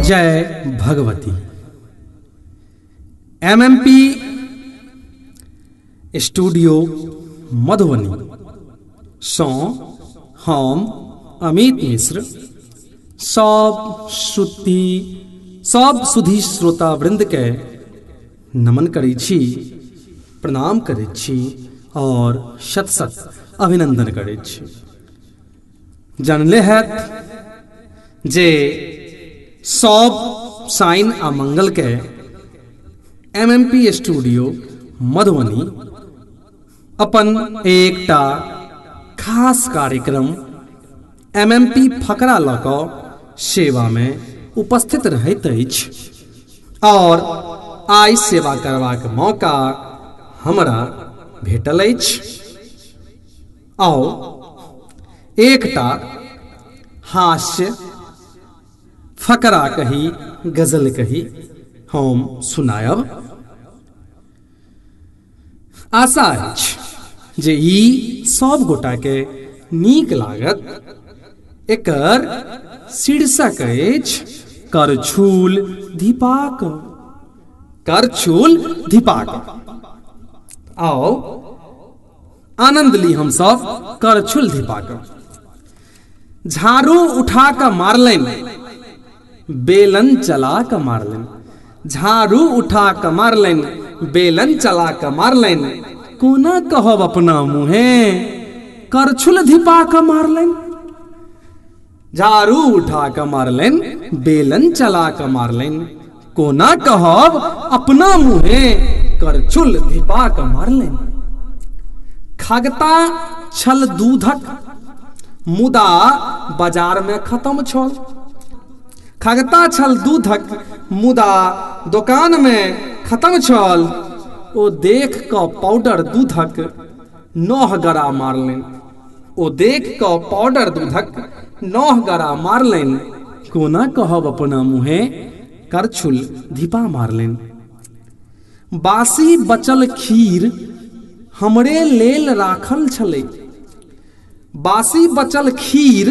जय Bhagwati. MMP studio Madhubani सो हम अमित मिश्र सब सुधी श्रोता वृंद के नमन करै छी, प्रणाम करै छी और शत शत अभिनंदन करै छी। जानले हैत जे सब साइन आ मंगल के एमएमपी स्टूडियो मधुबनी अपन एकटा खास कार्यक्रम एमएमपी फकरा लऽ कऽ सेवा में उपस्थित रहैत अछि और आइ सेवा करबाक मौका हमरा भेटल अछि। आओ एकटा हास्य फकरा कही, गजल कही हम सुनायब। आशा अछि जे ई सब गोटा के नीक लागत। एकर शीर्षक अछि करछूल दीपाकर। करछूल दीपाकर। आओ आनंद ली हम सब करछूल दीपाकर। झाड़ू उठा कर मारलनि, बेलन चला कर मारलनि। झाड़ू उठा कर मारलनि, बेलन चला कर मारलनि। कोना कहब अपना मुहे, करछूल धिपा कर मारलनि। झाड़ू उठा कर मारलनि, बेलन चला कर मारलनि। कोना कहब अपना मुहे, करछूल धिपा कर मारलनि। खगता छल दूधक मुदा बाजार में खत्म छल। खगता छल दूधक मुदा दुकान में खत्म छल। ओ देख कऽ पाउडर दूधक 9 गरा मारलनि। ओ देख कऽ पाउडर दूधक 9 गरा मारलनि। कोना कहब अपना मुहे, करछूल धिपा मारलनि। बासी बचल खीर हमरे लेल राखल छलै। बासी बचल खीर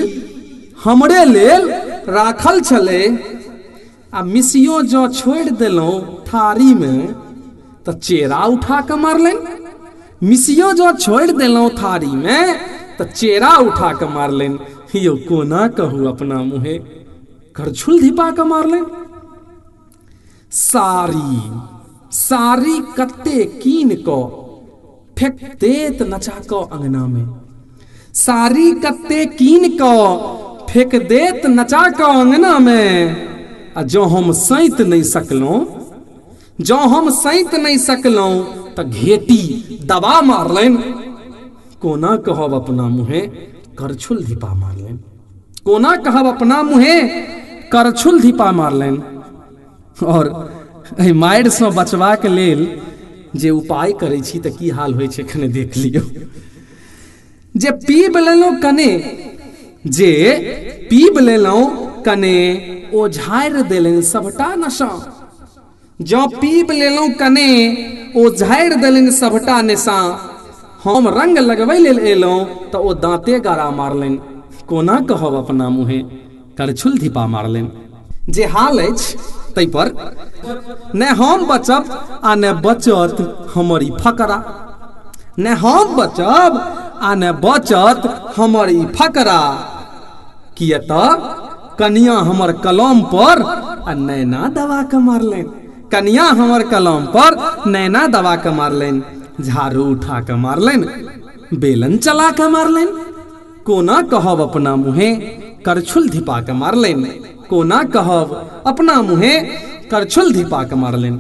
हमरे लेल राखल छलै। आ मिसियो जो छोड़ देलहुं थारी में तो चेरा उठा के मारलनि। मिसियो जो छोड़ देलहुं थारी में तो चेरा उठा के मारलनि। यो कोना कहू अपना मुहे, करछूल धिपा के मारलनि। सारी कत्ते कीन को फेंक देत नचा को अंगना में। सारी कत्ते कीन को फेंक देत नचा को अंगना में। आ जो हम सैत नहीं सकलौं, जो हम सैत नहीं सकलौं तो घेटी दबा मारलनि। कोना कहब अपना मुहे, करछूल धिपा मारलनि। कोना कहब अपना मुहे, करछूल धिपा मारलनि। और मारि से बचबाक लेल जे उपाय करै छी तऽ की हाल होइ छै कने देख लियौ। जे पीब लेलहुँ कने, जे पीब लेलहुँ कने, ओ झाड़ि देलनि सबटा नशा। जो पीब लेलहुँ कने, ओ झाड़ि देलनि सबटा नशा। हम रंग लगबै लेल एलहुँ तऽ ओ दाँते गारा मारलनि। कोना कहब अपना मुहे, करछूल धिपा मारलनि। जे हाल अछि तै पर ने हम बचब आ ने बचत हमर ई फकरा। ने हम बचब आ ने बचत हमर ई फकरा। किया तऽ कनिया हमर कलम पर आ नैना दबा के मारलनि। कनिया हमर कलम पर नैना दबा के मारलनि। झाड़ू उठा के मारलनि, बेलन चला के मारलनि। कोना कहब अपना मुहे, करछूल धिपा के मारलनि। कोना कहब अपना मुहे, करछूल धिपा के मारलनि।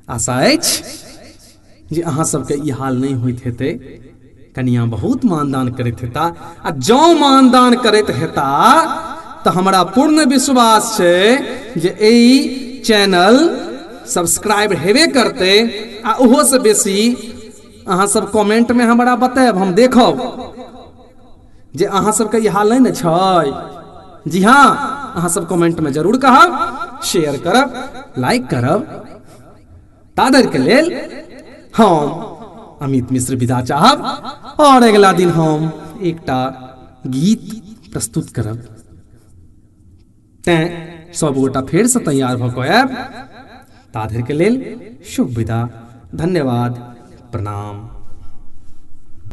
आशा अछि जे अहाँ सबके ई हाल नहीं होइत हेतै। कनिया बहुत मानदान करैत हेता। आ जौ मानदान करैत हेता तऽ हमरा पूर्ण विश्वास छै जे ई चैनल सब्सक्राइब हेबे करतै। आ ओहो से बेसी अहाँ सब कमेंट में हमरा बतायब, हम देखब जे अहाँ सबके ई हाल नहीं न छै। जी हाँ, अहाँ सब कमेंट में जरूर कहब, शेयर करब, लाइक करब। ताधर के लेल हम अमित मिश्र विदा चाहब और अगला दिन हम एकटा गीत प्रस्तुत करब। तें सब गोटा फेर से तैयार भ कऽ आयब। ता धरि के लेल शुभ विदा। धन्यवाद। प्रणाम।